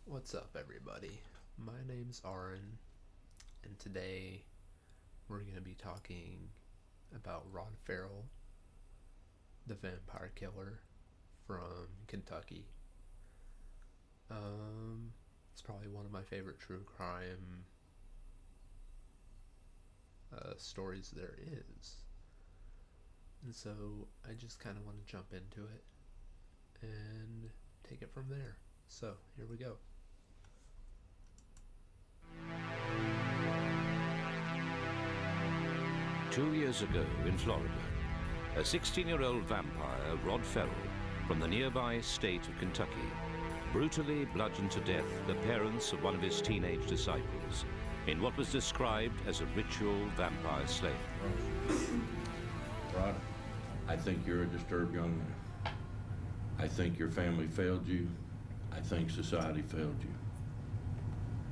What's up, everybody? My name's Auren, and today we're going to be talking about Ferrel, the vampire killer from Kentucky. It's probably one of my favorite true crime stories there is. And so I just kind of want to jump into it and take it from there. So here we go. Two years ago in Florida, a 16-year-old vampire, Rod Ferrel, from the nearby state of Kentucky, brutally bludgeoned to death the parents of one of his teenage disciples in what was described as a ritual vampire slaying. Rod, I think you're a disturbed young man. I think your family failed you. I think society failed you.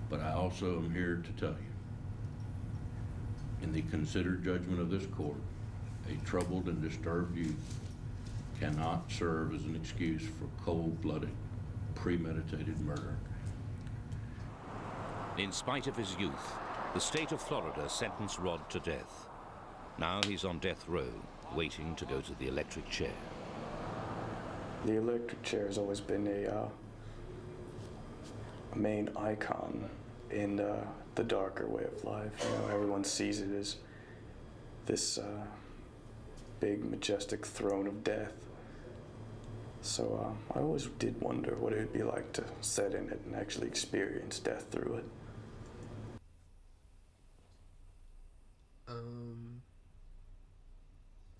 But I also am here to tell you, in the considered judgment of this court, a troubled and disturbed youth cannot serve as an excuse for cold-blooded, premeditated murder. In spite of his youth, the state of Florida sentenced Rod to death. Now he's on death row, waiting to go to the electric chair. The electric chair has always been a main icon in the darker way of life. You know, everyone sees it as this big, majestic throne of death. So I always did wonder what it would be like to sit in it and actually experience death through it.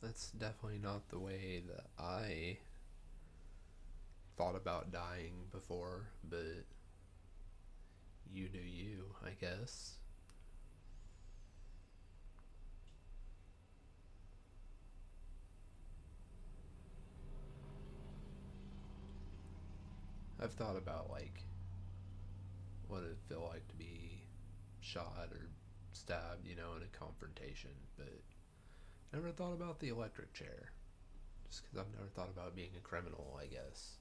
That's definitely not the way that I thought about dying before, but you do you, I guess. I've thought about, like, what it'd feel like to be shot or stabbed, in a confrontation, but never thought about the electric chair. Just because I've never thought about being a criminal, I guess.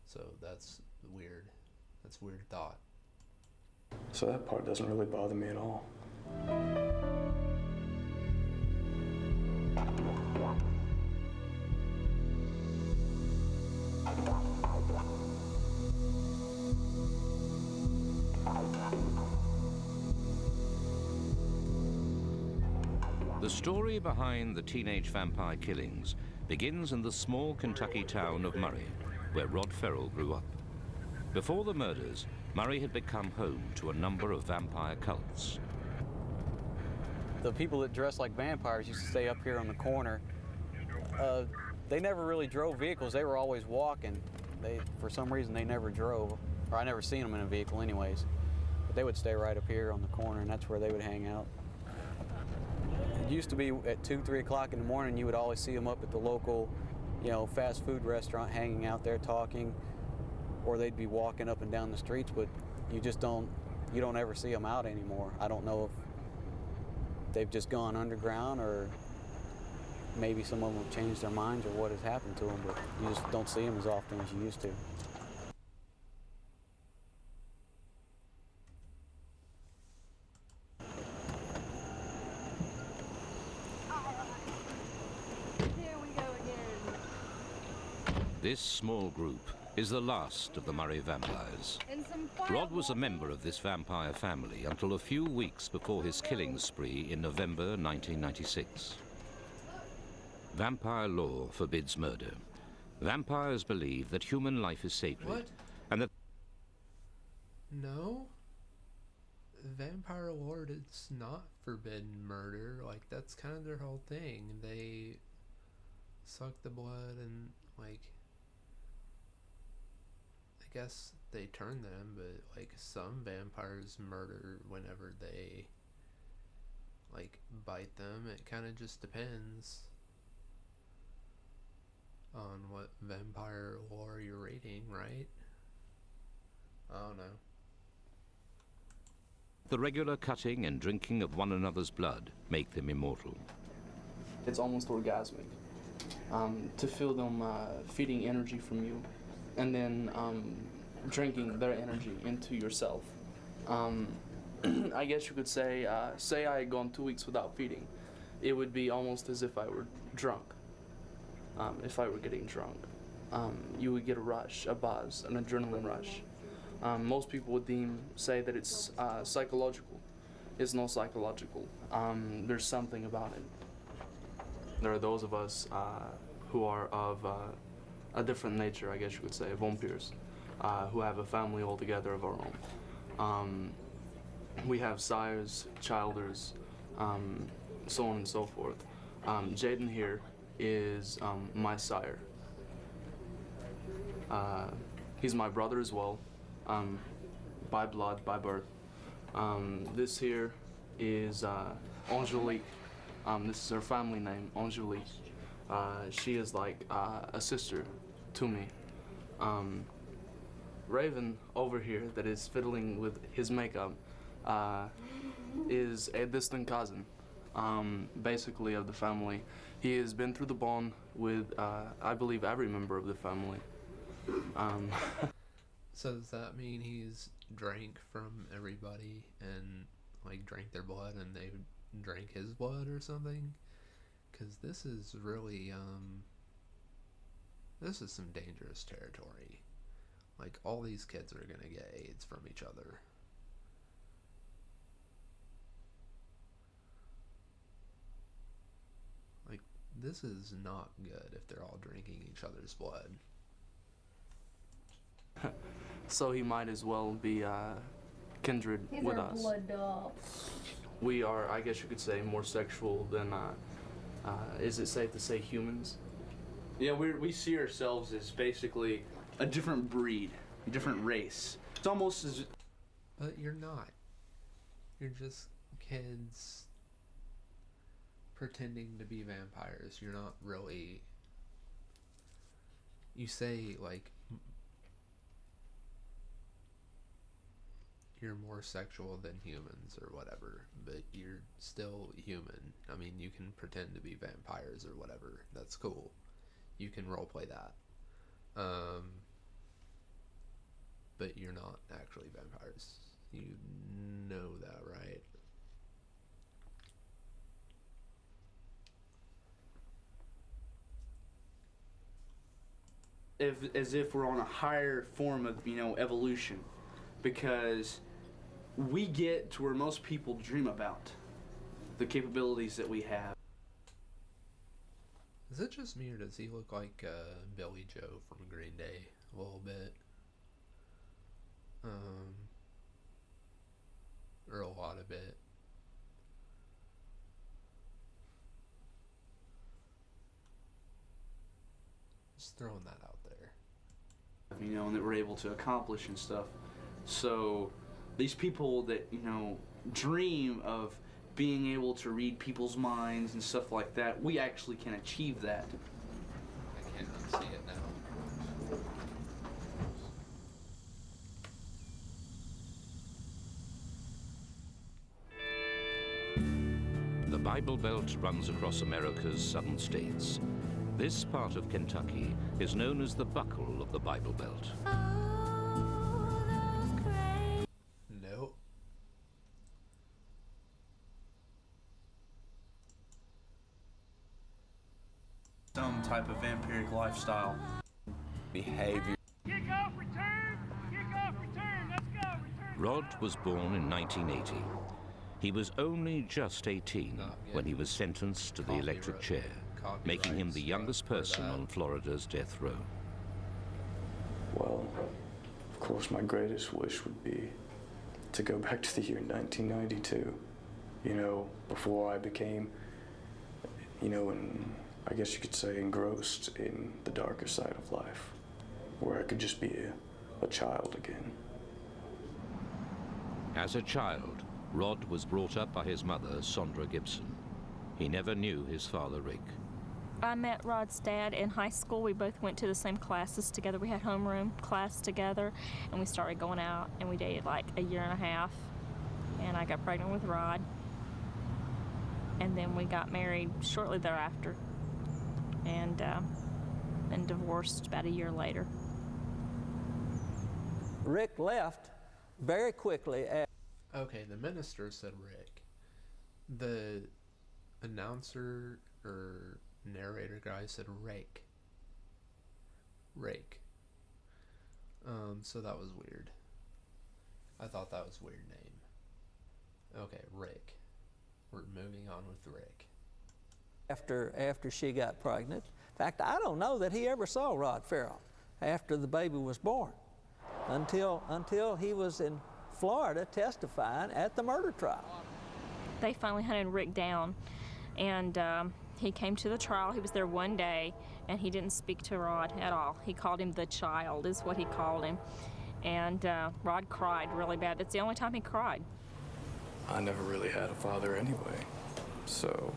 So that's weird. That's a weird thought. So that part doesn't really bother me at all. The story behind the teenage vampire killings begins in the small Kentucky town of Murray, where Rod Ferrel grew up. Before the murders, Murray had become home to a number of vampire cults. The people that dress like vampires used to stay up here on the corner. They never really drove vehicles. They were always walking. For some reason, they never drove, or I never seen them in a vehicle anyways. But they would stay right up here on the corner, and that's where they would hang out. It used to be at 2, 3 o'clock in the morning, you would always see them up at the local, fast food restaurant hanging out there talking, or they'd be walking up and down the streets, but you don't ever see them out anymore. I don't know if they've just gone underground, or maybe some of them have changed their minds, or what has happened to them, but you just don't see them as often as you used to. This small group is the last of the Murray vampires. Rod was a member of this vampire family until a few weeks before his killing spree in November 1996. Vampire law forbids murder. Vampires believe that human life is sacred. What? And that... No? Vampire lore, it's not forbidden murder. Like, that's kind of their whole thing. They suck the blood and, like, I guess they turn them, but, like, some vampires murder whenever they, like, bite them. It kind of just depends on what vampire lore you're reading, right? I don't know. The regular cutting and drinking of one another's blood make them immortal. It's almost orgasmic to feel them feeding energy from you. And then drinking their energy into yourself. I guess you could say, say I had gone 2 weeks without feeding, it would be almost as if I were drunk. If I were getting drunk, you would get a rush, a buzz, an adrenaline rush. Most people would say that it's psychological. It's not psychological. There's something about it. There are those of us who are of a different nature, I guess you could say, vampires, who have a family altogether of our own. We have sires, childers, so on and so forth. Jaden here is my sire. He's my brother as well, by blood, by birth. This here is Angelique. This is her family name, Angelique. She is like a sister to me. Raven over here that is fiddling with his makeup is a distant cousin, basically of the family. He has been through the bond with, I believe, every member of the family. So does that mean he's drank from everybody and like drank their blood and they drank his blood or something? Because this is really, this is some dangerous territory. Like, all these kids are gonna get AIDS from each other. Like, this is not good if they're all drinking each other's blood. So he might as well be kindred These with are us. blood dogs. We are, I guess you could say, more sexual than, is it safe to say humans? Yeah, we see ourselves as basically a different breed, a different race. It's almost as... But you're not. You're just kids pretending to be vampires. You're not really... You say, like, you're more sexual than humans or whatever, but you're still human. I mean, you can pretend to be vampires or whatever. That's cool. You can roleplay that. But you're not actually vampires. You know that, right? as if we're on a higher form of, evolution, because we get to where most people dream about, the capabilities that we have. Is it just me or does he look like Billy Joe from Green Day a little bit? Or a lot of it. Just throwing that out there. And that we're able to accomplish and stuff. So these people that, dream of being able to read people's minds and stuff like that, we actually can achieve that. I can't unsee it now. The Bible Belt runs across America's southern states. This part of Kentucky is known as the buckle of the Bible Belt. Nope. Some type of vampiric lifestyle. Behavior. Kick off, return! Kick off, return! Let's go, return! Rod was born in 1980. He was only just 18 when he was sentenced to the electric chair, making him the youngest person on Florida's death row. Well, of course, my greatest wish would be to go back to the year 1992. Before I became, I guess you could say engrossed in the darker side of life, where I could just be a child again. As a child, Rod was brought up by his mother, Sondra Gibson. He never knew his father, Rick. I met Rod's dad in high school. We both went to the same classes together. We had homeroom class together, and we started going out, and we dated like a year and a half, and I got pregnant with Rod. And then we got married shortly thereafter, and divorced about a year later. Rick left very quickly. Okay, the minister said Rick. The announcer or narrator guy said Rake. Rake. So that was weird. I thought that was a weird name. Okay, Rick. We're moving on with Rick. After she got pregnant. In fact, I don't know that he ever saw Rod Ferrel after the baby was born until he was in Florida testifying at the murder trial. They finally hunted Rick down, and he came to the trial. He was there one day, and he didn't speak to Rod at all. He called him the child, is what he called him. And Rod cried really bad. That's the only time he cried. I never really had a father anyway. So,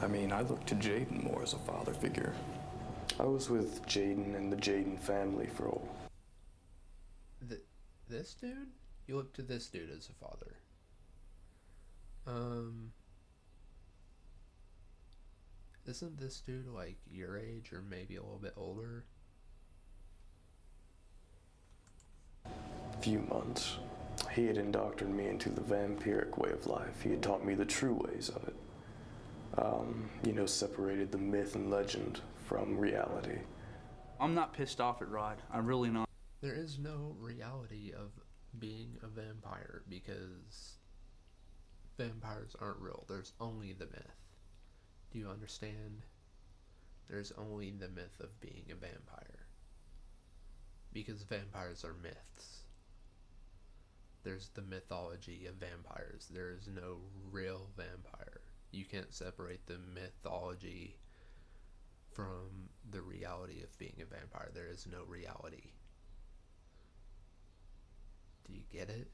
I mean, I look to Jaden more as a father figure. I was with Jaden and the Jaden family for all. This dude? You look to this dude as a father. Isn't this dude like your age or maybe a little bit older? Few months. He had indoctrinated me into the vampiric way of life. He had taught me the true ways of it. Separated the myth and legend from reality. I'm not pissed off at Rod. I'm really not. There is no reality of being a vampire because vampires aren't real. There's only the myth. Do you understand? There's only the myth of being a vampire. Because vampires are myths. There's the mythology of vampires. There is no real vampire. You can't separate the mythology from the reality of being a vampire. There is no reality. Do you get it?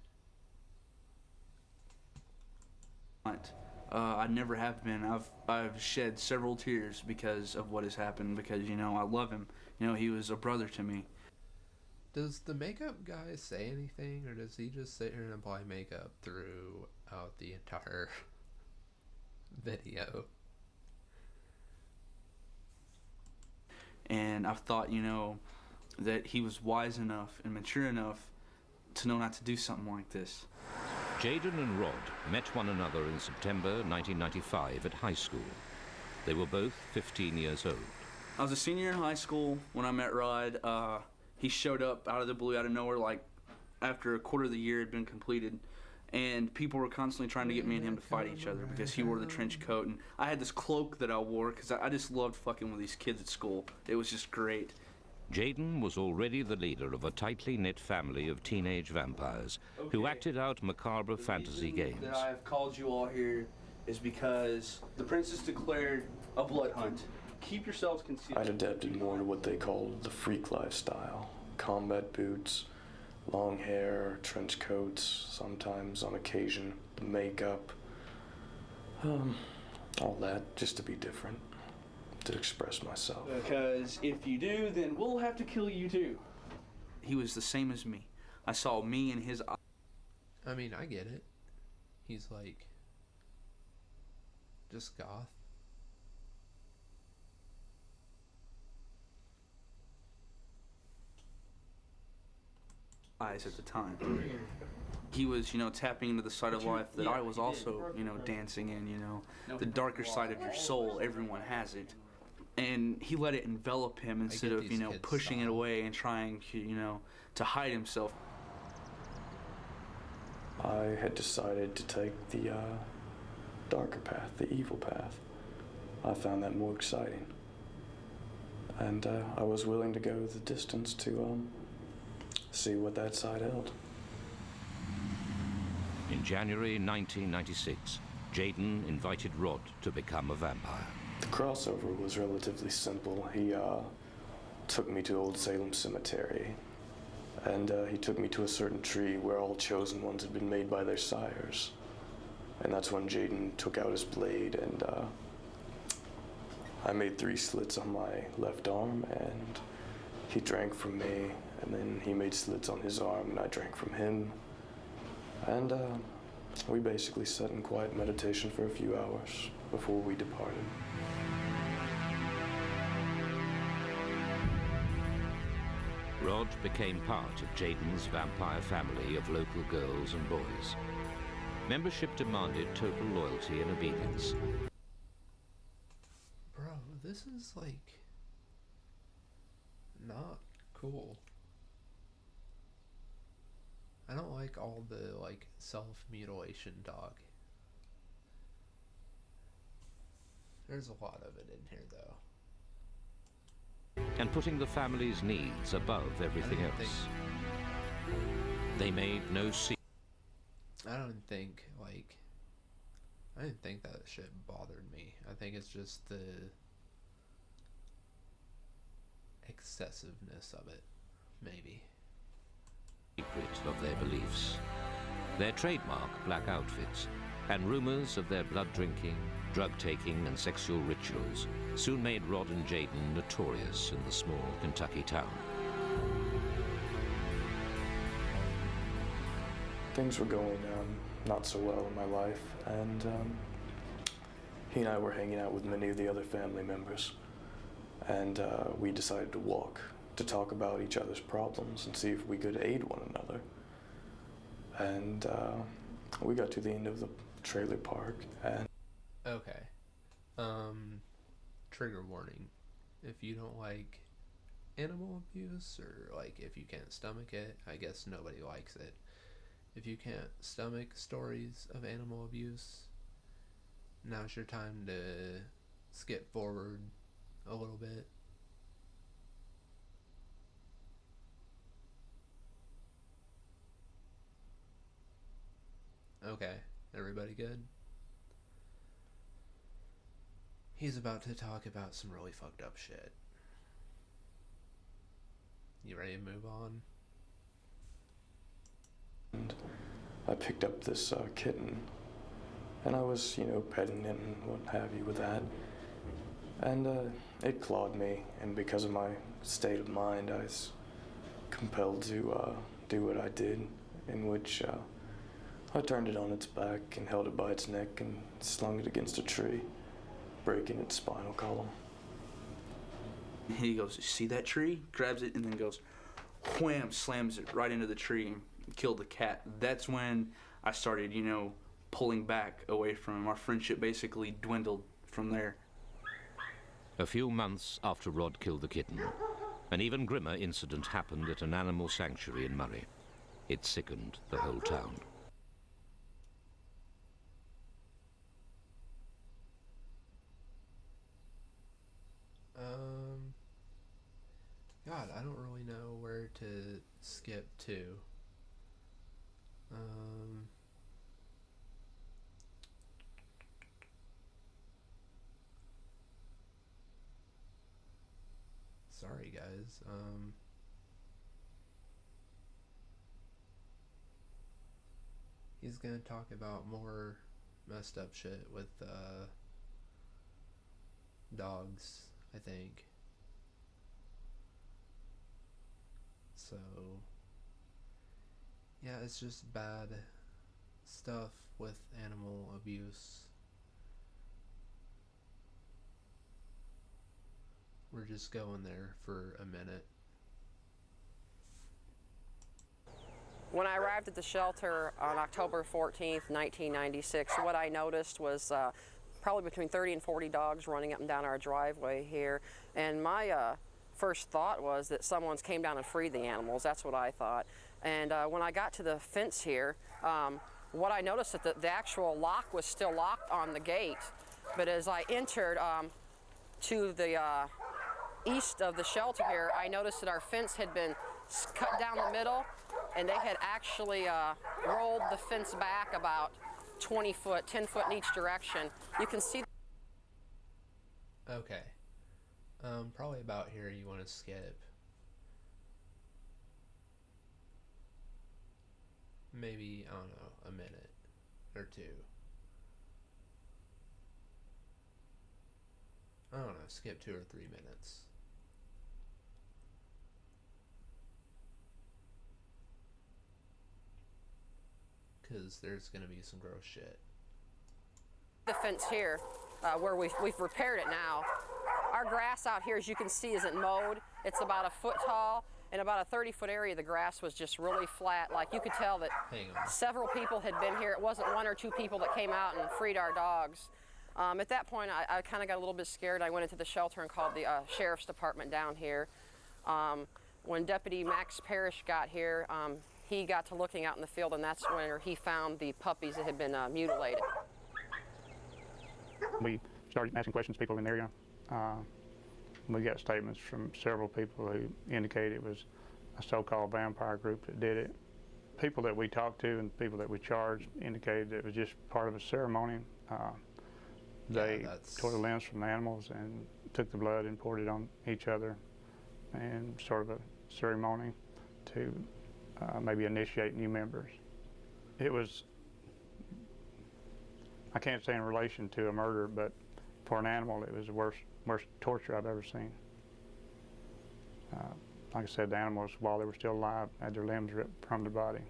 I never have been. I've shed several tears because of what has happened, because, I love him. He was a brother to me. Does the makeup guy say anything, or does he just sit here and apply makeup throughout the entire video? And I've thought, that he was wise enough and mature enough to know not to do something like this. Jaden and Rod met one another in September 1995 at high school. They were both 15 years old. I was a senior in high school when I met Rod. He showed up out of the blue, out of nowhere, like after a quarter of the year had been completed. And people were constantly trying to get me and him to fight each other because he wore the trench coat. And I had this cloak that I wore because I just loved fucking with these kids at school. It was just great. Jaden was already the leader of a tightly knit family of teenage vampires who acted out macabre fantasy games. That I have called you all here is because the princess declared a blood hunt. Keep yourselves concealed. I'd adapted more to what they called the freak lifestyle. Combat boots, long hair, trench coats, sometimes on occasion, makeup. All that just to be different, to express myself. Because if you do, then we'll have to kill you too. He was the same as me. I saw me in his eyes. I mean, I get it. He's like just goth. Eyes at the time. He was, tapping into the side of life that I was also, dancing in, the darker side of your soul. Everyone has it. And he let it envelop him instead of, pushing it away and trying to, to hide himself. I had decided to take the darker path, the evil path. I found that more exciting. And I was willing to go the distance to see what that side held. In January 1996, Jaden invited Rod to become a vampire. The crossover was relatively simple. He took me to Old Salem Cemetery, and he took me to a certain tree where all chosen ones had been made by their sires. And that's when Jaden took out his blade, and I made 3 slits on my left arm, and he drank from me, and then he made slits on his arm, and I drank from him. And we basically sat in quiet meditation for a few hours before we departed. Rod became part of Jaden's vampire family of local girls and boys. Membership demanded total loyalty and obedience. Bro, this is like not cool. I don't like all the like self-mutilation talk. There's a lot of it in here though. And putting the family's needs above everything else. They made no secret. I didn't think that shit bothered me. I think it's just the excessiveness of it, maybe. Of their beliefs, their trademark black outfits, and rumors of their blood drinking, drug taking, and sexual rituals soon made Rod and Jaden notorious in the small Kentucky town. Things were going not so well in my life, and he and I were hanging out with many of the other family members, and we decided to walk to talk about each other's problems and see if we could aid one another. And we got to the end of the trailer park, and Okay. Trigger warning. If you don't like animal abuse, or like if you can't stomach it, I guess nobody likes it. If you can't stomach stories of animal abuse, now's your time to skip forward a little bit. Okay, everybody good? He's about to talk about some really fucked up shit. You ready to move on? And I picked up this kitten, and I was, petting it and what have you with that. And it clawed me, and because of my state of mind, I was compelled to do what I did, in which I turned it on its back and held it by its neck and slung it against a tree, breaking its spinal column. He goes, "See that tree?" Grabs it and then goes, wham, slams it right into the tree and killed the cat. That's when I started, pulling back away from him. Our friendship basically dwindled from there. A few months after Rod killed the kitten, an even grimmer incident happened at an animal sanctuary in Murray. It sickened the whole town. God, I don't really know where to skip to. Sorry guys. He's gonna talk about more messed up shit with dogs, I think. So yeah, it's just bad stuff with animal abuse. We're just going there for a minute. When I arrived at the shelter on October 14th, 1996, what I noticed was probably between 30 and 40 dogs running up and down our driveway here. And my first thought was that someone's came down and freed the animals. That's what I thought. And when I got to the fence here, what I noticed that the actual lock was still locked on the gate. But as I entered to the east of the shelter here, I noticed that our fence had been cut down the middle, and they had actually rolled the fence back about 20 foot, 10 foot in each direction. You can see. Okay. Probably about here you want to skip. Maybe, I don't know, a minute or two. I don't know, skip 2 or 3 minutes. Because there's going to be some gross shit. The fence here, where we've repaired it now. Our grass out here, as you can see, isn't mowed. It's about a foot tall, in about a 30-foot area, the grass was just really flat. Like, you could tell that several people had been here. It wasn't one or two people that came out and freed our dogs. At that point, I kind of got a little bit scared. I went into the shelter and called the sheriff's department down here. When Deputy Max Parrish got here, he got to looking out in the field, and that's when he found the puppies that had been mutilated. We started asking questions to people in the area. We got statements from several people who indicated it was a so-called vampire group that did it. People that we talked to and people that we charged indicated that it was just part of a ceremony. They tore the limbs from the animals and took the blood and poured it on each other, and sort of a ceremony to maybe initiate new members. It was, I can't say in relation to a murder, but for an animal, it was the worst torture I've ever seen. Like I said, the animals, while they were still alive, had their limbs ripped from their body.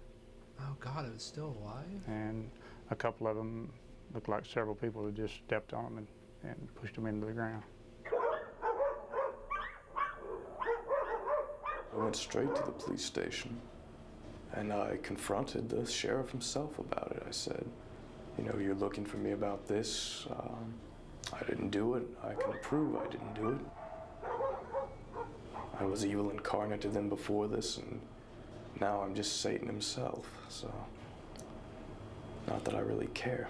Oh God, it was still alive? And a couple of them looked like several people had just stepped on them and pushed them into the ground. I went straight to the police station and I confronted the sheriff himself about it. I said, you know, you're looking for me about this. I didn't do it. I can prove I didn't do it. I was evil incarnate to them before this, and now I'm just Satan himself, so not that I really care.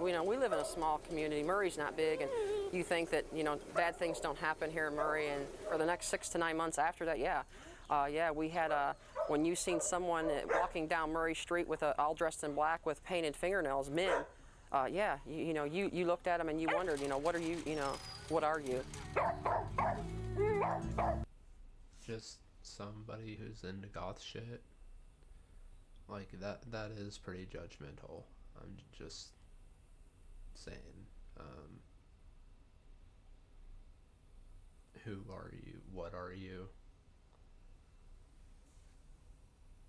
You know, we live in a small community. Murray's not big, and you think that, you know, bad things don't happen here in Murray, and for the next 6 to 9 months after that, yeah, we had when you seen someone walking down Murray Street with all dressed in black with painted fingernails, men, yeah, you looked at them and you wondered, you know, what are you, what are you? Just somebody who's into goth shit. Like, that is pretty judgmental. I'm just saying. Who are you? What are you?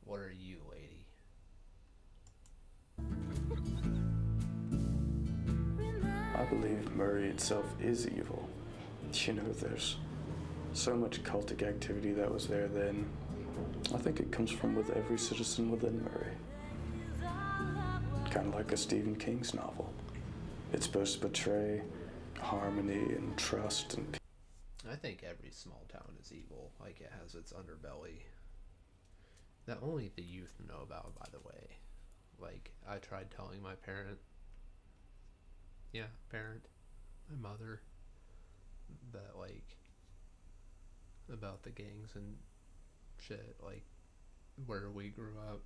What are you, lady? I believe Murray itself is evil. You know, there's so much cultic activity that was there then. I think it comes from with every citizen within Murray. Kind of like a Stephen King's novel. It's supposed to portray harmony and trust and peace. I think every small town is evil. Like, it has its underbelly that only the youth know about, by the way. Like, I tried telling my parent, my mother, that, like, about the gangs and shit, like, where we grew up,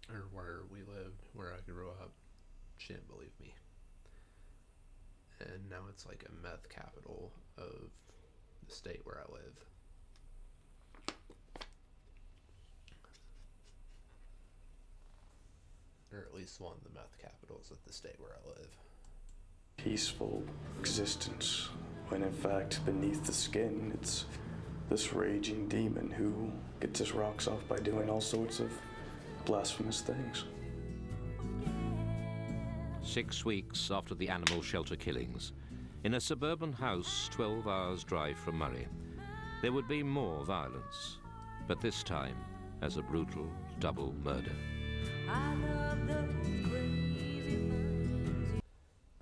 or where we lived, where I grew up. She didn't believe me. And now it's like a meth capital of the state where I live. Or at least one of the meth capitals of the state where I live. Peaceful existence, when in fact beneath the skin it's this raging demon who gets his rocks off by doing all sorts of blasphemous things. 6 weeks after the animal shelter killings, in a suburban house 12 hours drive from Murray, there would be more violence, but this time as a brutal double murder.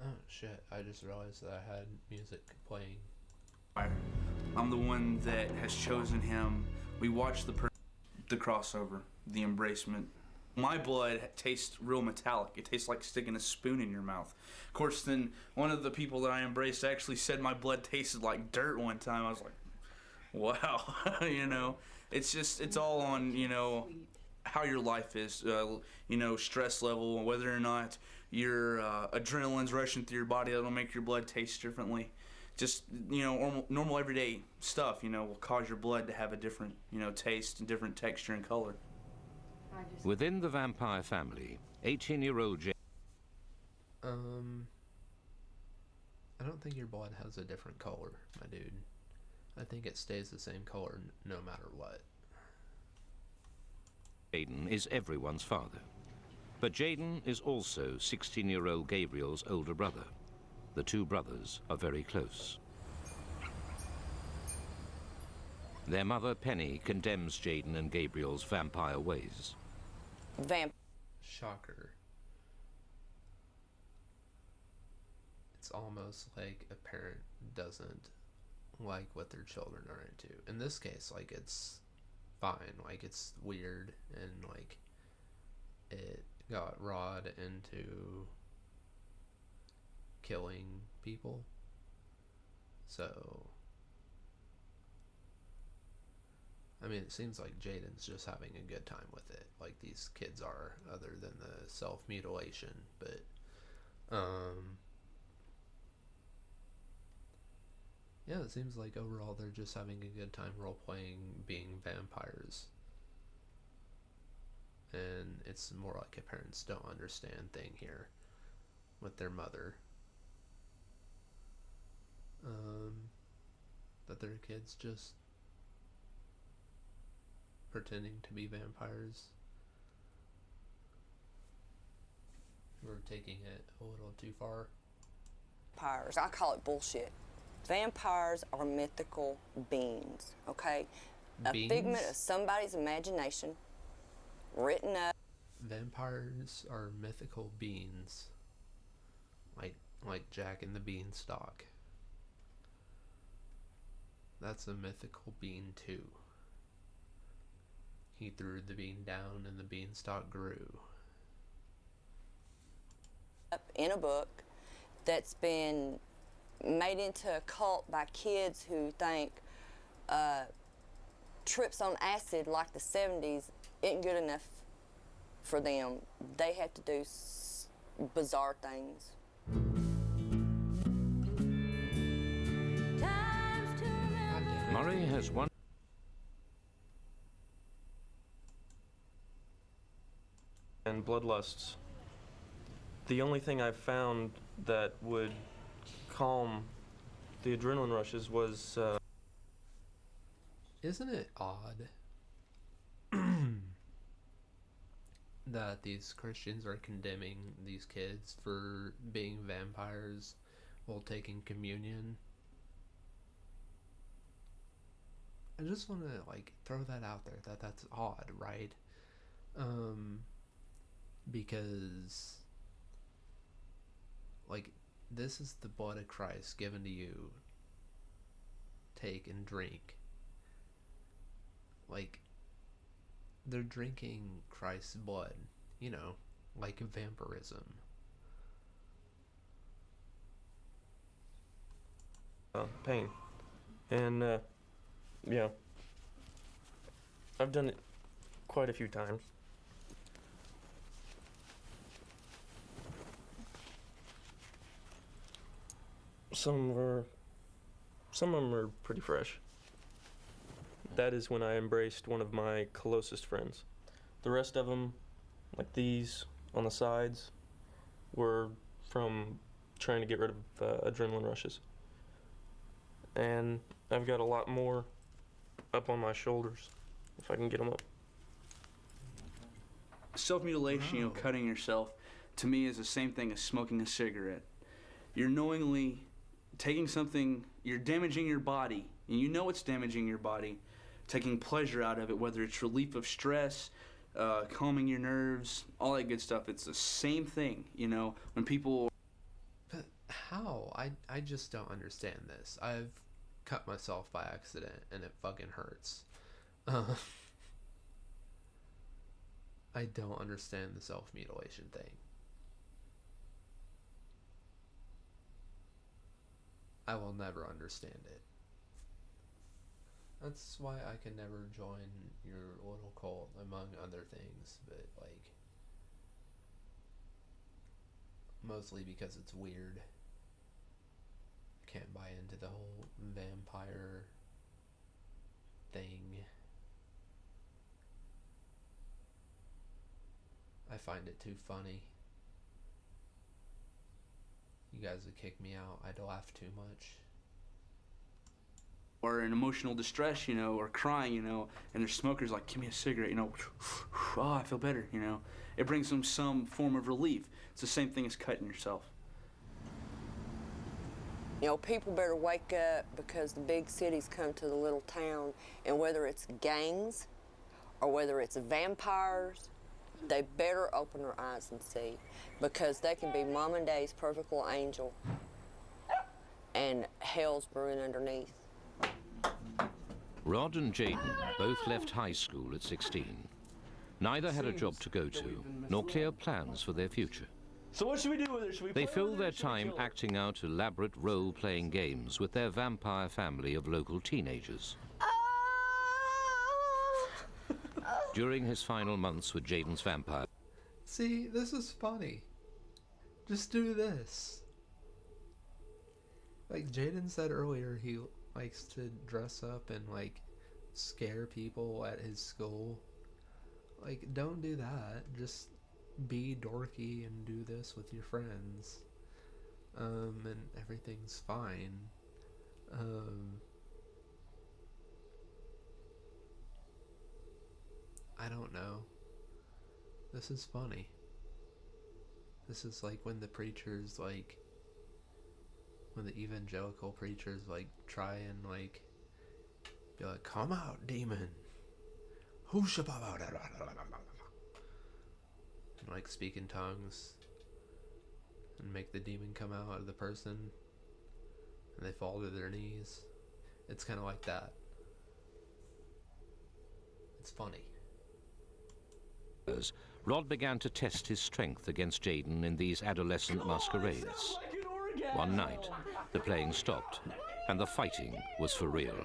Oh shit, I just realized that I had music playing. I'm the one that has chosen him. We watched the crossover, the embracement. My blood tastes real metallic. It tastes like sticking a spoon in your mouth. Of course, then one of the people that I embraced actually said my blood tasted like dirt one time. I was like, wow, it's all on, how your life is, stress level, whether or not your adrenaline's rushing through your body. That'll make your blood taste differently. Just, normal everyday stuff, will cause your blood to have a different, taste and different texture and color. Within the vampire family, 18-year-old Jane... I don't think your blood has a different color, my dude. I think it stays the same color no matter what. Jaden is everyone's father. But Jaden is also 16-year-old Gabriel's older brother. The two brothers are very close. Their mother, Penny, condemns Jaden and Gabriel's vampire ways. Shocker. It's almost like a parent doesn't like what their children are into. In this case, like, it's fine. Like, it's weird, and like it got Rod into killing people. So I mean, it seems like Jaden's just having a good time with it, like these kids are, other than the self-mutilation. But yeah, it seems like overall they're just having a good time role-playing being vampires. And it's more like a parents don't understand thing here with their mother. That their kids just pretending to be vampires. We're taking it a little too far. Vampires, I call it bullshit. Vampires are mythical beings, okay? Beings? A figment of somebody's imagination, written up. Vampires are mythical beings, like Jack and the Beanstalk. That's a mythical being too. He threw the bean down and the beanstalk grew. In a book that's been made into a cult by kids who think trips on acid like the 70s isn't good enough for them. They have to do bizarre things. Murray has one. And bloodlusts. The only thing I found that would calm the adrenaline rushes was Isn't it odd that these Christians are condemning these kids for being vampires while taking communion? I just want to like throw that out there, that's odd, right? Because like, this is the blood of Christ given to you. Take and drink. Like, they're drinking Christ's blood, you know, like vampirism. Pain. And yeah, I've done it quite a few times. Some of them are pretty fresh. That is when I embraced one of my closest friends. The rest of them, like these on the sides, were from trying to get rid of adrenaline rushes. And I've got a lot more up on my shoulders, if I can get them up. Self-mutilation, you know, cutting yourself, to me is the same thing as smoking a cigarette. You're knowingly taking something, you're damaging your body, and you know it's damaging your body, taking pleasure out of it, whether it's relief of stress, calming your nerves, all that good stuff. It's the same thing, you know, when people... But how? I just don't understand this. I've cut myself by accident, and it fucking hurts. I don't understand the self-mutilation thing. I will never understand it. That's why I can never join your little cult, among other things, but like, mostly because it's weird. Can't buy into the whole vampire thing. I find it too funny. You guys would kick me out. I'd laugh too much. Or in emotional distress, you know, or crying, you know, and there's smokers like, give me a cigarette, you know, oh, I feel better, you know. It brings them some form of relief. It's the same thing as cutting yourself. You know, people better wake up because the big cities come to the little town, and whether it's gangs or whether it's vampires, they better open their eyes and see, because they can be Mom and Dad's perfect little angel and hell's brewing underneath. Rod and Jaden both left high school at 16. Neither had a job to go to, nor clear plans for their future. So what should we do with her? Should we They put her fill with their her or should we time kill her? acting out elaborate role-playing games with their vampire family of local teenagers. During his final months with Jaden's vampire... See, this is funny. Just do this. Like Jaden said earlier, he likes to dress up and like scare people at his school. Like, don't do that. Just be dorky and do this with your friends. And everything's fine. I don't know. This is funny. This is like when the preachers, like, when the evangelical preachers, like, try and, like, be like, come out, demon. And, like, speak in tongues and make the demon come out of the person, and they fall to their knees. It's kind of like that. It's funny. Rod began to test his strength against Jaden in these adolescent masquerades. One night, the playing stopped, and the fighting was for real.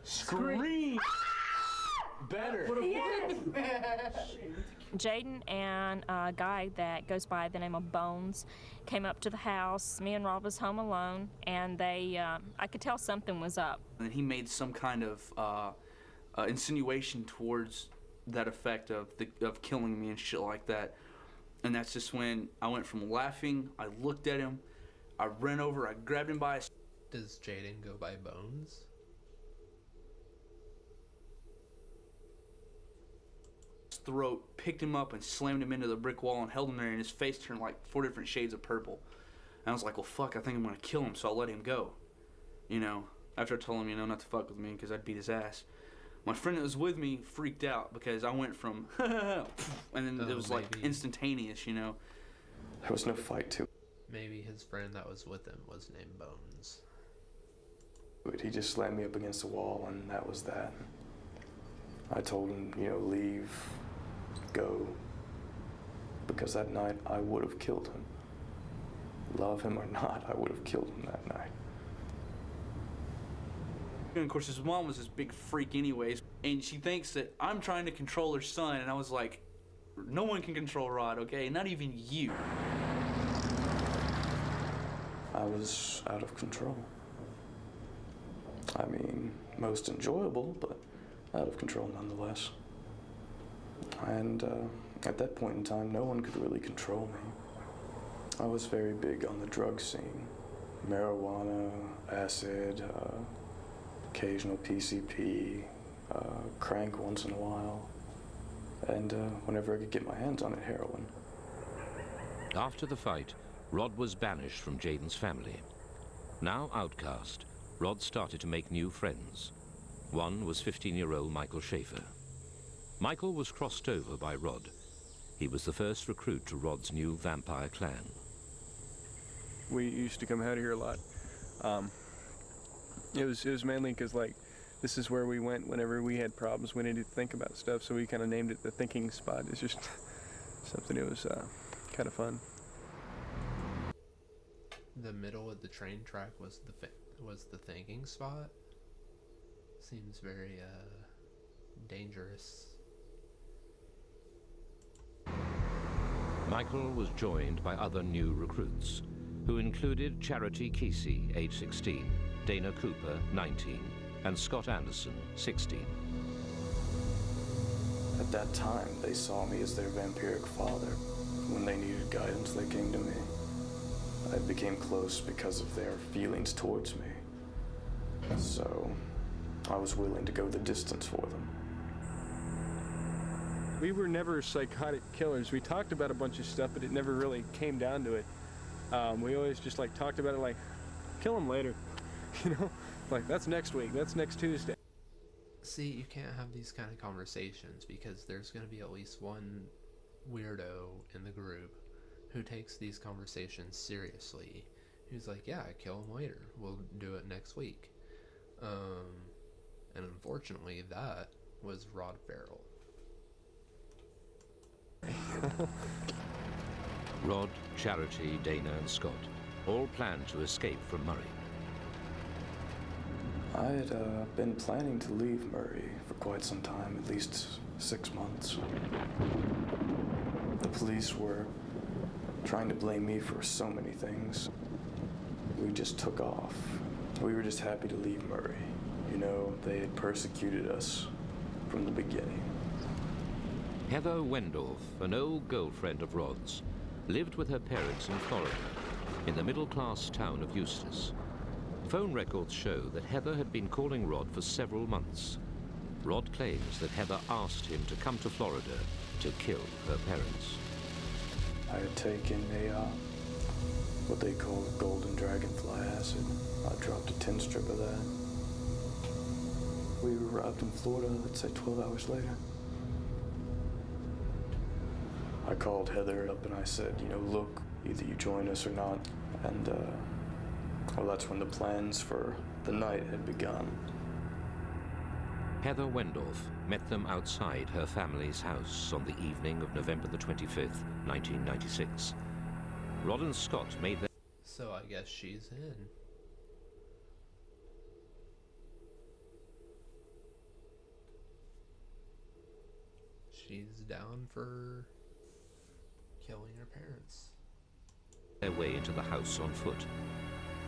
Scream! Better. Jaden and a guy that goes by the name of Bones came up to the house. Me and Rob was home alone, and they, I could tell something was up. And he made some kind of insinuation towards that effect of killing me and shit like that. And that's just when I went from laughing, I looked at him, I ran over, I grabbed him by his... Does Jaden go by Bones? throat, picked him up and slammed him into the brick wall and held him there, and his face turned like 4 different shades of purple. And I was like, well, fuck, I think I'm gonna kill him, so I'll let him go. You know, after I told him, you know, not to fuck with me because I'd beat his ass. My friend that was with me freaked out because I went from and then it was like instantaneous, you know. There was no fight to it. Maybe his friend that was with him was named Bones. He just slammed me up against the wall, and that was that. I told him, you know, leave, go, because that night I would have killed him. Love him or not, I would have killed him that night. And of course his mom was this big freak anyways, and she thinks that I'm trying to control her son, and I was like, no one can control Rod, okay? Not even you. I was out of control. I mean, most enjoyable, but out of control nonetheless. And at that point in time, no one could really control me. I was very big on the drug scene. Marijuana, acid, occasional PCP, crank once in a while, and whenever I could get my hands on it, heroin. After the fight, Rod was banished from Jaden's family. Now outcast, Rod started to make new friends. One was 15-year-old Michael Schaefer. Michael was crossed over by Rod. He was the first recruit to Rod's new vampire clan. We used to come out here a lot. It was mainly because, like, this is where we went whenever we had problems. We needed to think about stuff, so we kind of named it the thinking spot. It's just something that was kind of fun. The middle of the train track was the thinking spot. Seems very dangerous. Michael was joined by other new recruits, who included Charity Kesey, age 16, Dana Cooper, 19, and Scott Anderson, 16. At that time, they saw me as their vampiric father. When they needed guidance, they came to me. I became close because of their feelings towards me. So I was willing to go the distance for them. We were never psychotic killers. We talked about a bunch of stuff, but it never really came down to it. We always just like talked about it like, kill him later. You know, like that's next week, that's next Tuesday. See, you can't have these kind of conversations because there's going to be at least one weirdo in the group who takes these conversations seriously. Who's like, yeah, kill him later. We'll do it next week. And unfortunately, that was Rod Ferrel. Rod, Charity, Dana, and Scott all planned to escape from Murray. I had been planning to leave Murray for quite some time, at least 6 months. The police were trying to blame me for so many things. We just took off. We were just happy to leave Murray. You know, they had persecuted us from the beginning. Heather Wendorf, an old girlfriend of Rod's, lived with her parents in Florida, in the middle-class town of Eustis. Phone records show that Heather had been calling Rod for several months. Rod claims that Heather asked him to come to Florida to kill her parents. I had taken what they call a golden dragonfly acid. I dropped a 10 strip of that. We arrived in Florida, let's say 12 hours later. I called Heather up and I said, you know, look, either you join us or not. And, well, that's when the plans for the night had begun. Heather Wendorf met them outside her family's house on the evening of November the 25th, 1996. Rod and Scott made their... So I guess she's in. She's down for killing her parents. Their way into the house on foot.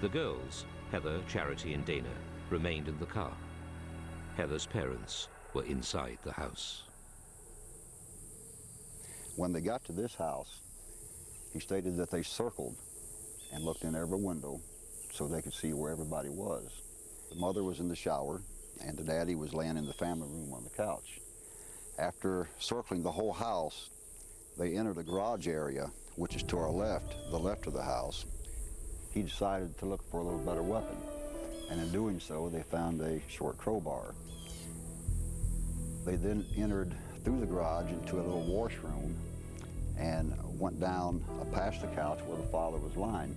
The girls, Heather, Charity, and Dana, remained in the car. Heather's parents were inside the house. When they got to this house, he stated that they circled and looked in every window so they could see where everybody was. The mother was in the shower, and the daddy was laying in the family room on the couch. After circling the whole house, they entered a garage area, which is to our left, the left of the house. He decided to look for a little better weapon, and in doing so, they found a short crowbar. They then entered through the garage into a little washroom and went down past the couch where the father was lying.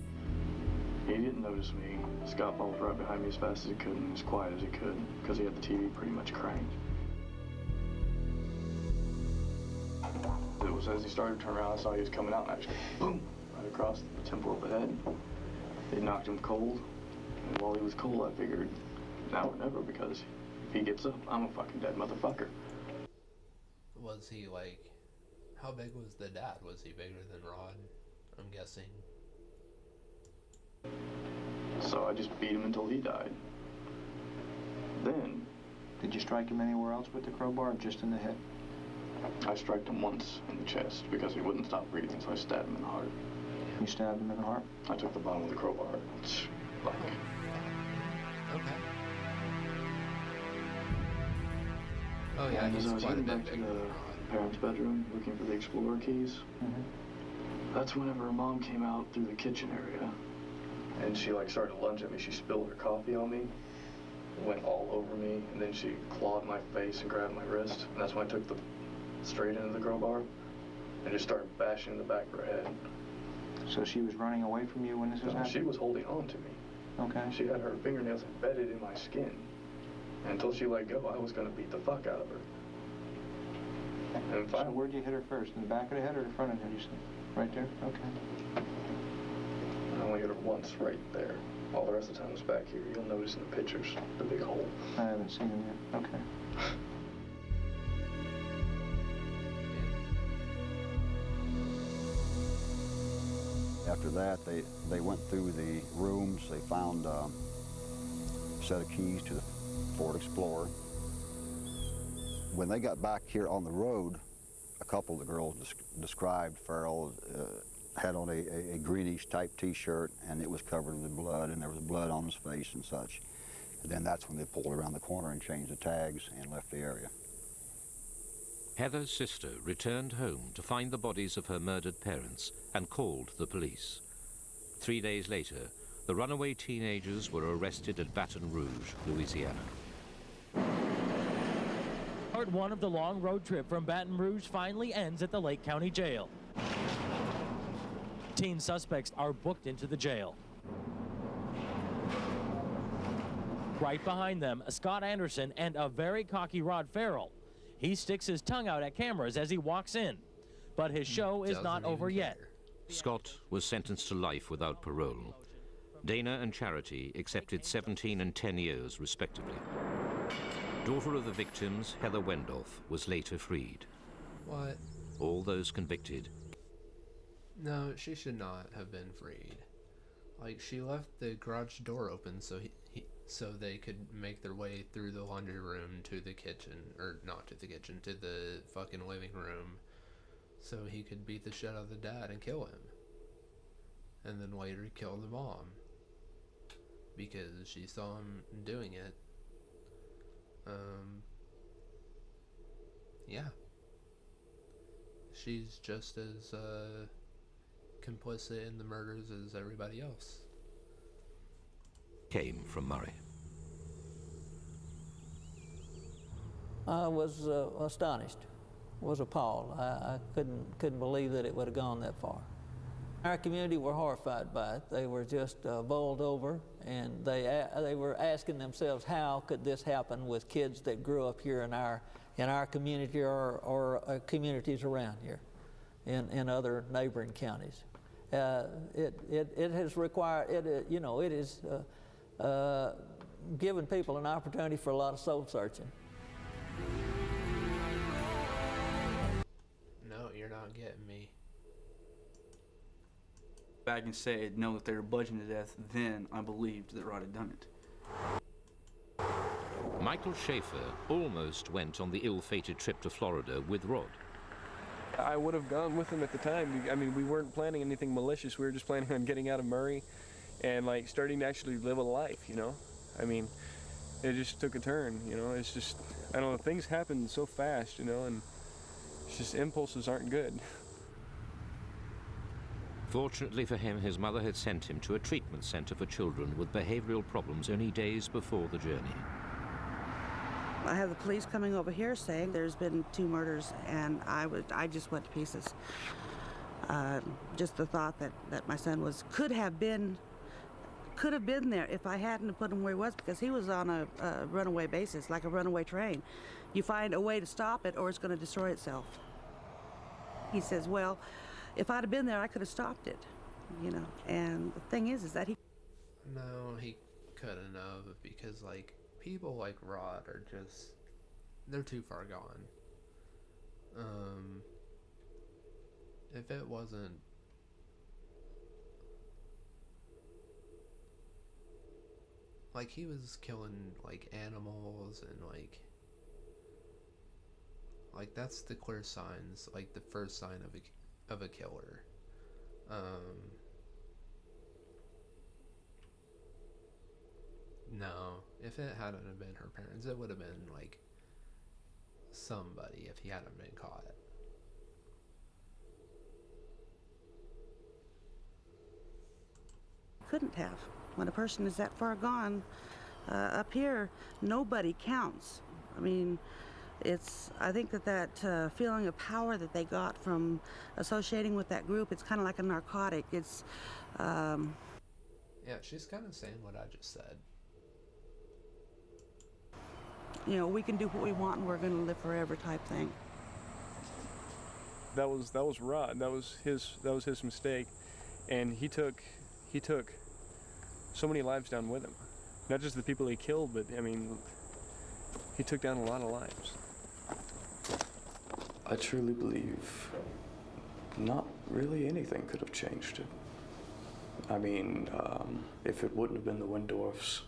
He didn't notice me. Scott followed right behind me as fast as he could and as quiet as he could because he had the TV pretty much cranked. It was as he started to turn around, I saw he was coming out and actually, boom, right across the temple of the head. They knocked him cold, and while he was cold, I figured, now or never, because if he gets up, I'm a fucking dead motherfucker. Was he like, how big was the dad? Was he bigger than Rod? I'm guessing. So I just beat him until he died. Then... Did you strike him anywhere else with the crowbar, or just in the head? I struck him once in the chest because he wouldn't stop breathing, so I stabbed him in the heart. You stabbed him in the heart? I took the bottom of the crowbar. Okay. Oh yeah, he's as I was quite a heading bit back to bigger. the parents' bedroom looking for the Explorer keys. That's whenever her mom came out through the kitchen area. And she started to lunge at me. She spilled her coffee on me, went all over me, and then she clawed my face and grabbed my wrist. And that's when I took the straight into the crowbar and just started bashing the back of her head. So she was running away from you when this was happening? She was holding on to me. Okay. She had her fingernails embedded in my skin. And until she let go, I was going to beat the fuck out of her. And so where'd you hit her first? In the back of the head or the front of the head, you said? Right there? Okay. I only hit her once right there. All the rest of the time was back here. You'll notice in the pictures, the big hole. I haven't seen him yet. Okay. After that, they went through the rooms. They found a set of keys to the Ford Explorer. When they got back here on the road, a couple of the girls described Ferrel had on a greenish type T-shirt, and it was covered in blood, and there was blood on his face and such. And then that's when they pulled around the corner and changed the tags and left the area. Heather's sister returned home to find the bodies of her murdered parents and called the police. 3 days later, The runaway teenagers were arrested at Baton Rouge, Louisiana. Part one of the long road trip from Baton Rouge finally ends at the Lake County Jail. Teen suspects are booked into the jail. Right behind them, Scott Anderson and a very cocky Rod Ferrel. He sticks his tongue out at cameras as he walks in, but his show is not over yet. Scott was sentenced to life without parole. Dana and Charity accepted 17 and 10 years, respectively. Daughter of the victims, Heather Wendorf, was later freed. What? All those convicted. No, she should not have been freed. Like, she left the garage door open so so they could make their way through the laundry room to the kitchen, or not to the kitchen, to the fucking living room, so he could beat the shit out of the dad and kill him. And then later kill the mom. Because she saw him doing it. Yeah. She's just as complicit in the murders as everybody else. Came from Murray. I was astonished, was appalled. I couldn't believe that it would have gone that far. Our community were horrified by it. They were just bowled over, and they were asking themselves, how could this happen with kids that grew up here in our community or communities around here, in other neighboring counties. It has required it is given people an opportunity for a lot of soul searching. No, you're not getting me. Back and said no, that they were bludgeoned to death, then I believed that Rod had done it. Michael Schaefer almost went on the ill-fated trip to Florida with Rod. I would have gone with him at the time. I mean, we weren't planning anything malicious. We were just planning on getting out of Murray and like starting to actually live a life, you know? I mean, it just took a turn, you know? It's just, I don't know, things happen so fast, you know, and it's just impulses aren't good. Fortunately for him, his mother had sent him to a treatment center for children with behavioral problems only days before the journey. I have the police coming over here saying there's been 2 murders, and I just went to pieces. Just the thought that my son could have been there if I hadn't put him where he was, because he was on a runaway basis, like a runaway train. You find a way to stop it or it's going to destroy itself. He says, well, if I'd have been there, I could have stopped it, you know. And the thing is that he... No, he couldn't have, because, like, people like Rod are just... they're too far gone. If it wasn't... like, he was killing, like, animals and, like, that's the clear signs, like, the first sign of a killer. No, if it hadn't have been her parents, it would have been, like, somebody if he hadn't been caught. Couldn't have. When a person is that far gone, up here, nobody counts. I mean, I think that feeling of power that they got from associating with that group, it's kind of like a narcotic. It's, Yeah, she's kind of saying what I just said. You know, we can do what we want and we're going to live forever type thing. That was Rod. That was his mistake, and he took so many lives down with him. Not just the people he killed, but I mean, he took down a lot of lives. I truly believe not really anything could have changed it. I mean, if it wouldn't have been the Wendorfs,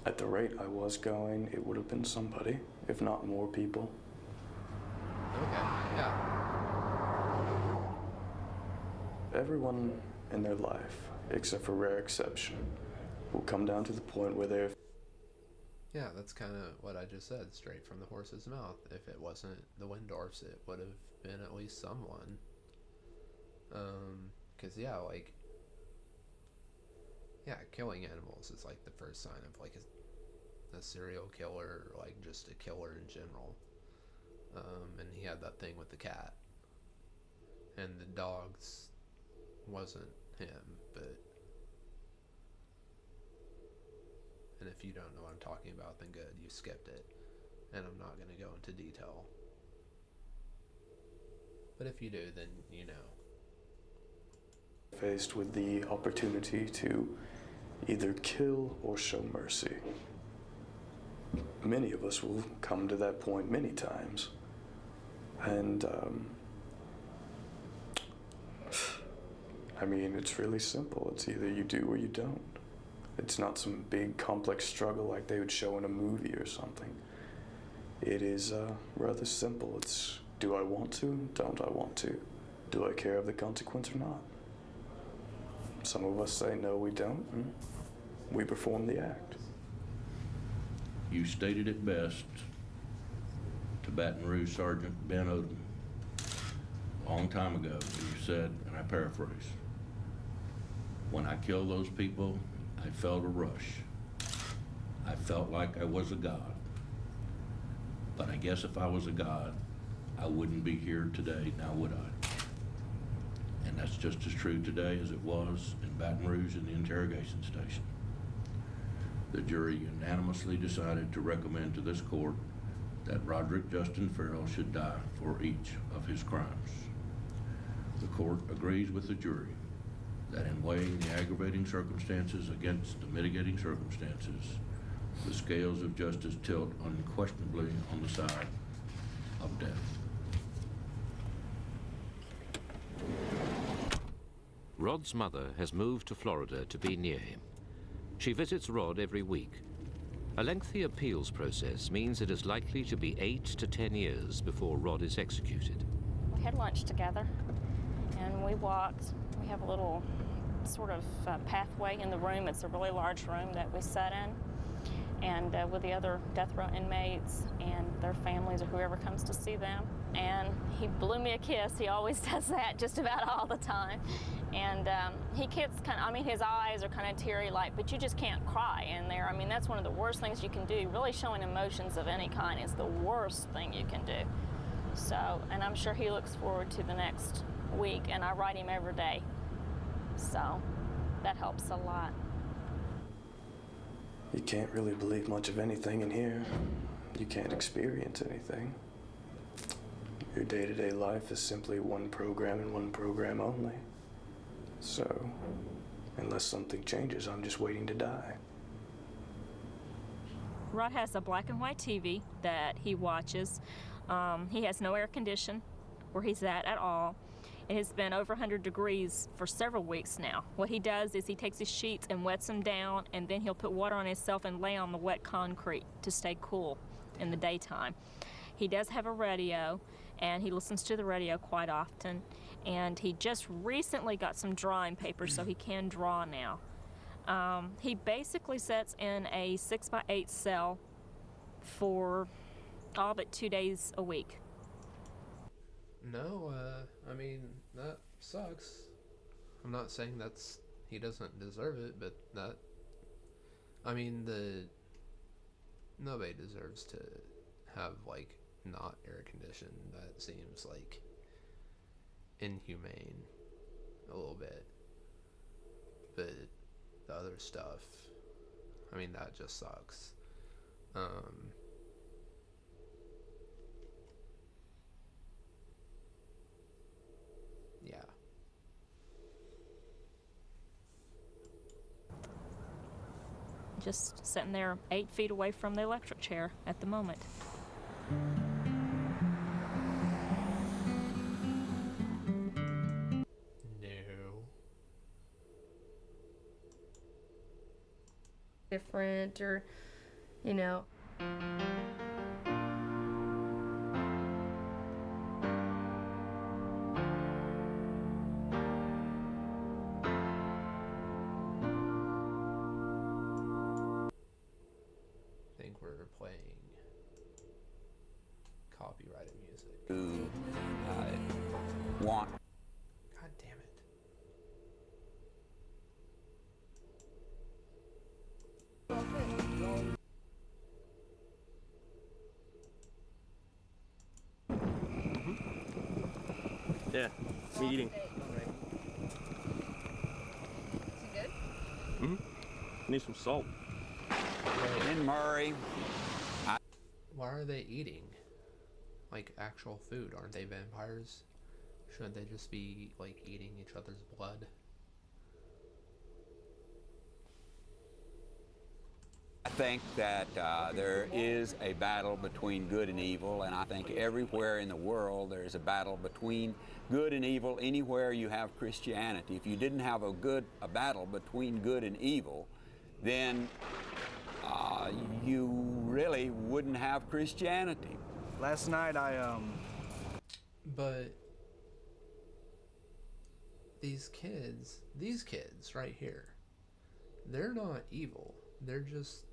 at the rate I was going, it would have been somebody, if not more people. Okay, yeah. Everyone in their life, except for rare exception, will come down to the point where they're... Yeah, that's kind of what I just said, straight from the horse's mouth. If it wasn't the Wendorfs, it would have been at least someone. 'Cause yeah, like, Yeah, killing animals is like the first sign of like a serial killer, or like just a killer in general. And he had that thing with the cat, and the dogs wasn't him, but. And if you don't know what I'm talking about, then good, you skipped it. And I'm not going to go into detail. But if you do, then you know. Faced with the opportunity to either kill or show mercy. Many of us will come to that point many times. And, I mean, it's really simple. It's either you do or you don't. It's not some big complex struggle like they would show in a movie or something. It is rather simple. It's, do I want to? Don't I want to? Do I care of the consequence or not? Some of us say no, we don't, and we perform the act. You stated it best to Baton Rouge Sergeant Ben Odom a long time ago. You said, and I paraphrase, "When I killed those people, I felt a rush. I felt like I was a god. But I guess if I was a god, I wouldn't be here today, now would I?" And that's just as true today as it was in Baton Rouge in the interrogation station. The jury unanimously decided to recommend to this court that Roderick Justin Ferrel should die for each of his crimes. The court agrees with the jury that in weighing the aggravating circumstances against the mitigating circumstances, the scales of justice tilt unquestionably on the side of death. Rod's mother has moved to Florida to be near him. She visits Rod every week. A lengthy appeals process means it is likely to be 8 to 10 years before Rod is executed. We had lunch together, and we walked. We have a little sort of pathway in the room. It's a really large room that we sat in, and with the other death row inmates and their families or whoever comes to see them. And he blew me a kiss. He always does that just about all the time. And he gets kind of, I mean, his eyes are kind of teary-like, but you just can't cry in there. I mean, that's one of the worst things you can do. Really showing emotions of any kind is the worst thing you can do. So, and I'm sure he looks forward to the next week, and I write him every day. So that helps a lot. You can't really believe much of anything in here. You can't experience anything. Your day-to-day life is simply one program and one program only. So, unless something changes, I'm just waiting to die. Rod has a black and white TV that he watches. He has no air condition where he's at all. It has been over 100 degrees for several weeks now. What he does is he takes his sheets and wets them down, and then he'll put water on himself and lay on the wet concrete to stay cool in the daytime. He does have a radio, and he listens to the radio quite often. And he just recently got some drawing paper, so he can draw now. He basically sits in a 6x8 cell for all but 2 days a week. No, I mean, that sucks. I'm not saying he doesn't deserve it, but I mean, nobody deserves to have, like, not air conditioned. That seems, like, inhumane a little bit. But the other stuff, I mean, that just sucks. Yeah. Just sitting there 8 feet away from the electric chair at the moment. Different, or, you know. I think we're playing copyrighted music. Who want. God damn it. Yeah, me eating. Is it good? Need some salt. In Murray. Why are they eating? Like actual food? Aren't they vampires? Shouldn't they just be like eating each other's blood? I think that there is a battle between good and evil, and I think everywhere in the world there is a battle between good and evil. Anywhere you have Christianity, if you didn't have a battle between good and evil, then you really wouldn't have Christianity. Last night But these kids right here, they're not evil. They're just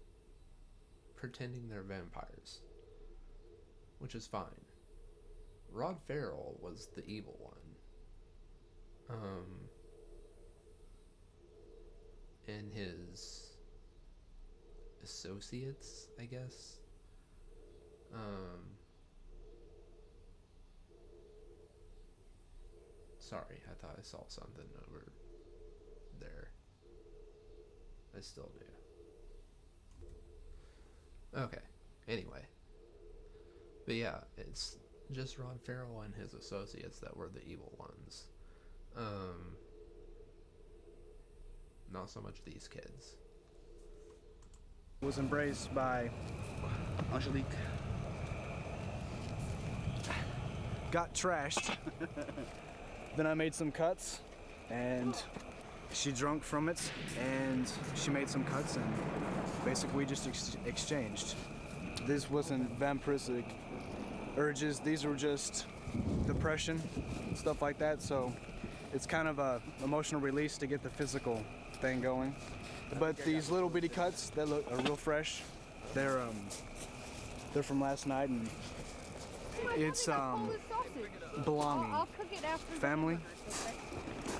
pretending they're vampires, which is fine. Rod Ferrel was the evil one. And his associates, I guess. Sorry, I thought I saw something over there. I still do. Okay, anyway. But yeah, it's just Rod Ferrel and his associates that were the evil ones. Not so much these kids. was embraced by Angelique. Got trashed. Then I made some cuts, and she drunk from it, and she made some cuts, and basically we just exchanged. This wasn't vampiristic urges, these were just depression, stuff like that, so it's kind of a emotional release to get the physical thing going. But these little bitty cuts, they are real fresh. They're from last night, and it's belonging, family,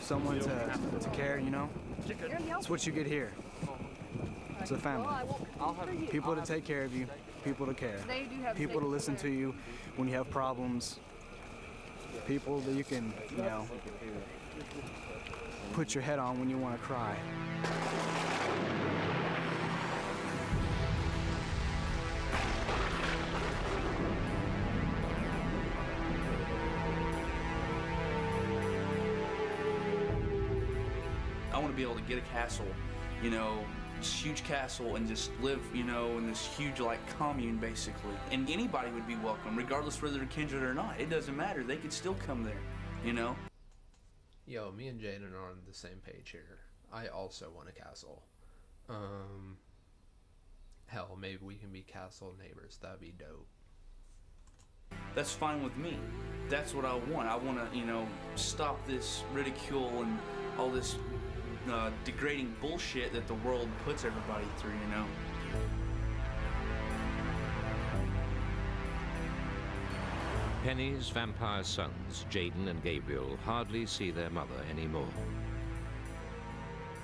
someone to care, you know. It's what you get here. It's a family. People to take care of you, people to care, people to listen to you when you have problems, people that you can, you know, put your head on when you want to cry. I want to be able to get a castle, you know, this huge castle, and just live, you know, in this huge, like, commune, basically. And anybody would be welcome, regardless whether they're kindred or not. It doesn't matter. They could still come there, you know? Yo, me and Jaden are on the same page here. I also want a castle. Hell, maybe we can be castle neighbors. That'd be dope. That's fine with me. That's what I want. I want to, you know, stop this ridicule and all this degrading bullshit that the world puts everybody through, you know? Penny's vampire sons, Jaden and Gabriel, hardly see their mother anymore.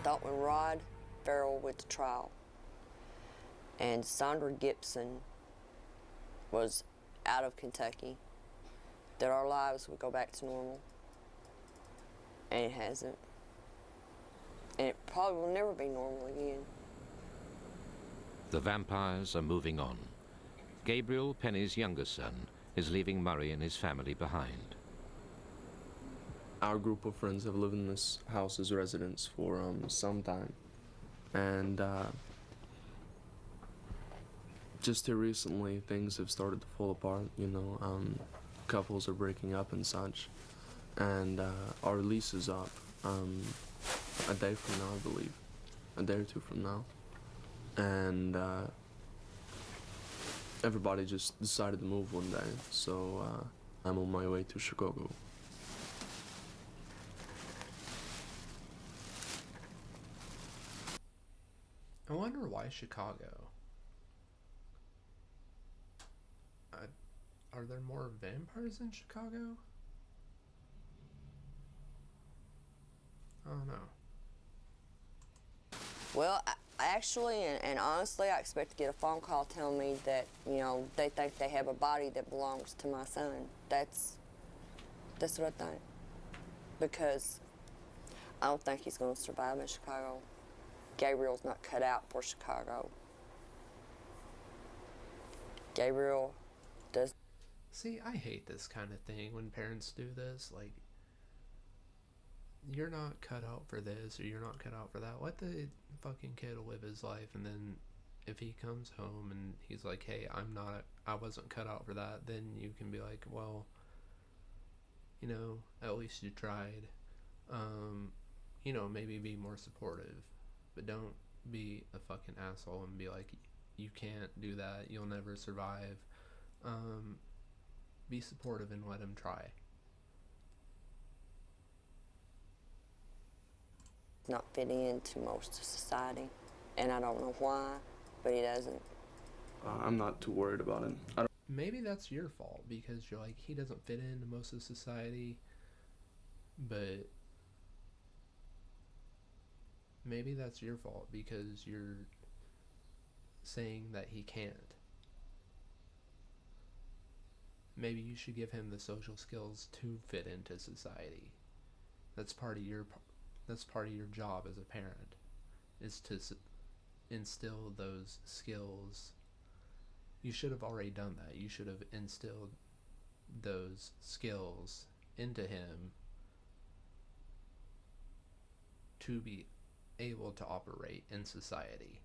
Thought when Rod Ferrel went to trial and Sandra Gibson was out of Kentucky, that our lives would go back to normal. And it hasn't. And it probably will never be normal again. The vampires are moving on. Gabriel, Penny's younger son, is leaving Murray and his family behind. Our group of friends have lived in this house as residents for some time. And just here recently, things have started to fall apart, you know. Couples are breaking up and such. And our lease is up a day from now, I believe. A day or two from now. And everybody just decided to move one day, so I'm on my way to Chicago. I wonder why Chicago? Are there more vampires in Chicago? I don't know. Well, actually, and honestly, I expect to get a phone call telling me that, you know, they think they have a body that belongs to my son. That's what I think. because I don't think he's going to survive in Chicago. Gabriel's not cut out for Chicago. Gabriel does. See, I hate this kind of thing when parents do this. Like, you're not cut out for this or you're not cut out for that. Let the fucking kid live his life, and then if he comes home and he's like, hey, I wasn't cut out for that, then you can be like, well, you know, at least you tried. You know, maybe be more supportive, but don't be a fucking asshole and be like, you can't do that, you'll never survive. Be supportive and let him try. Not fitting into most of society, and I don't know why, but he doesn't. I'm not too worried about it. Maybe that's your fault because you're like, he doesn't fit into most of society, but maybe that's your fault because you're saying that he can't. Maybe you should give him the social skills to fit into society. That's part of your job as a parent, is to instill those skills. You should have already done that. You should have instilled those skills into him to be able to operate in society.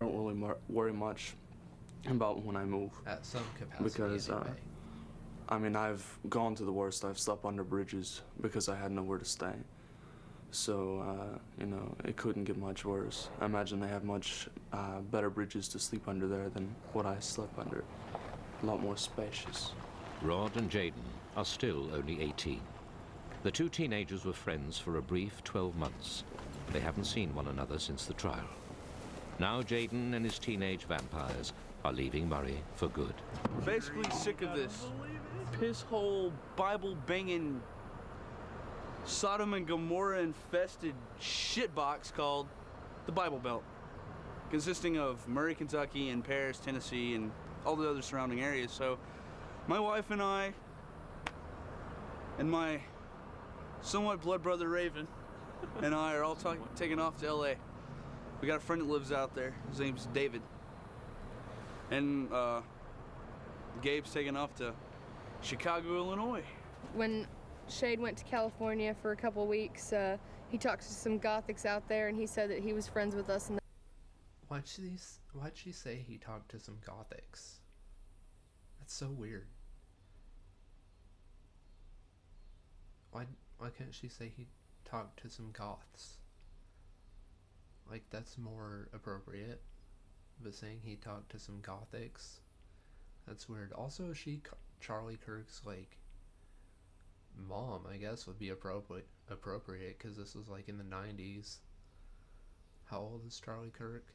I don't really worry much about when I move. At some capacity, because anyway. I mean, I've gone to the worst. I've slept under bridges because I had nowhere to stay. So, you know, it couldn't get much worse. I imagine they have much better bridges to sleep under there than what I slept under. A lot more spacious. Rod and Jaden are still only 18. The two teenagers were friends for a brief 12 months. They haven't seen one another since the trial. Now Jaden and his teenage vampires are leaving Murray for good. We're basically sick of this piss-hole, Bible-banging, Sodom and Gomorrah-infested shitbox called the Bible Belt, consisting of Murray, Kentucky, and Paris, Tennessee, and all the other surrounding areas. So my wife and I, and my somewhat blood brother Raven, and I are all taking off to L.A. We got a friend that lives out there. His name's David. And Gabe's taking off to Chicago, Illinois. When Shade went to California for a couple weeks, he talked to some Gothics out there, and he said that he was friends with us. And Why'd she say he talked to some Gothics? That's so weird. Why can't she say he talked to some Goths? Like, that's more appropriate. But saying he talked to some Gothics, that's weird. Also, Charlie Kirk's, like, mom, I guess, would be appropriate, because this was, like, in the 90s. How old is Charlie Kirk?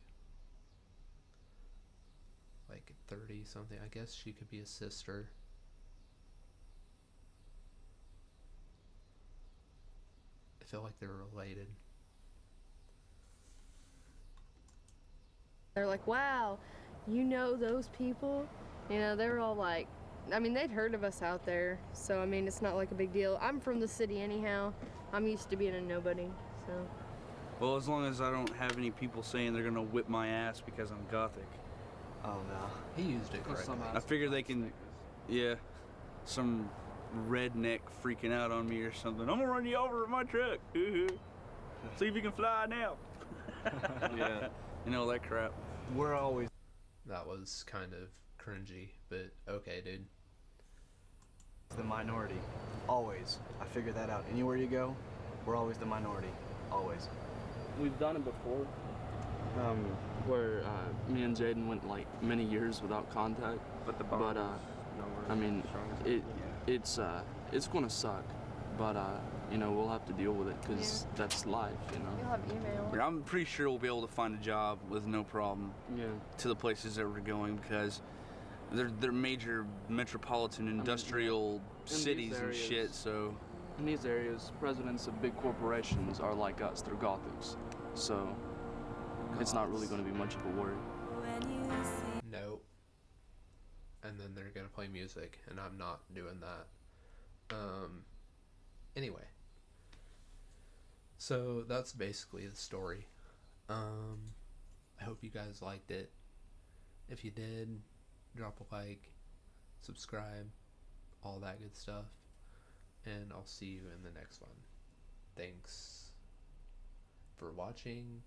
Like, 30-something. I guess she could be a sister. I feel like they're related. they're like, wow, you know those people? You know, they were all like, I mean, they'd heard of us out there, so I mean, it's not like a big deal. I'm from the city anyhow. I'm used to being a nobody, so. Well, as long as I don't have any people saying they're gonna whip my ass because I'm Gothic. Oh no. He used it correctly. I figure they can, yeah, some redneck freaking out on me or something. I'm gonna run you over with my truck. See if you can fly now. Yeah, you know, that crap. We're always. That was kind of cringy, but okay, dude. The minority, always. I figured that out. Anywhere you go, we're always the minority, always. We've done it before, where me and Jaden went like many years without contact. But I mean, it's gonna suck. But you know, we'll have to deal with it because that's life, you know. You'll have email. I'm pretty sure we'll be able to find a job with no problem. Yeah. To the places that we're going because they're major metropolitan industrial cities and shit. So in these areas, presidents of big corporations are like us. They're Gothics, so it's not really going to be much of a worry. No. And then they're gonna play music, and I'm not doing that. Anyway, so that's basically the story. I hope you guys liked it. If you did, drop a like, subscribe, all that good stuff, and I'll see you in the next one. Thanks for watching.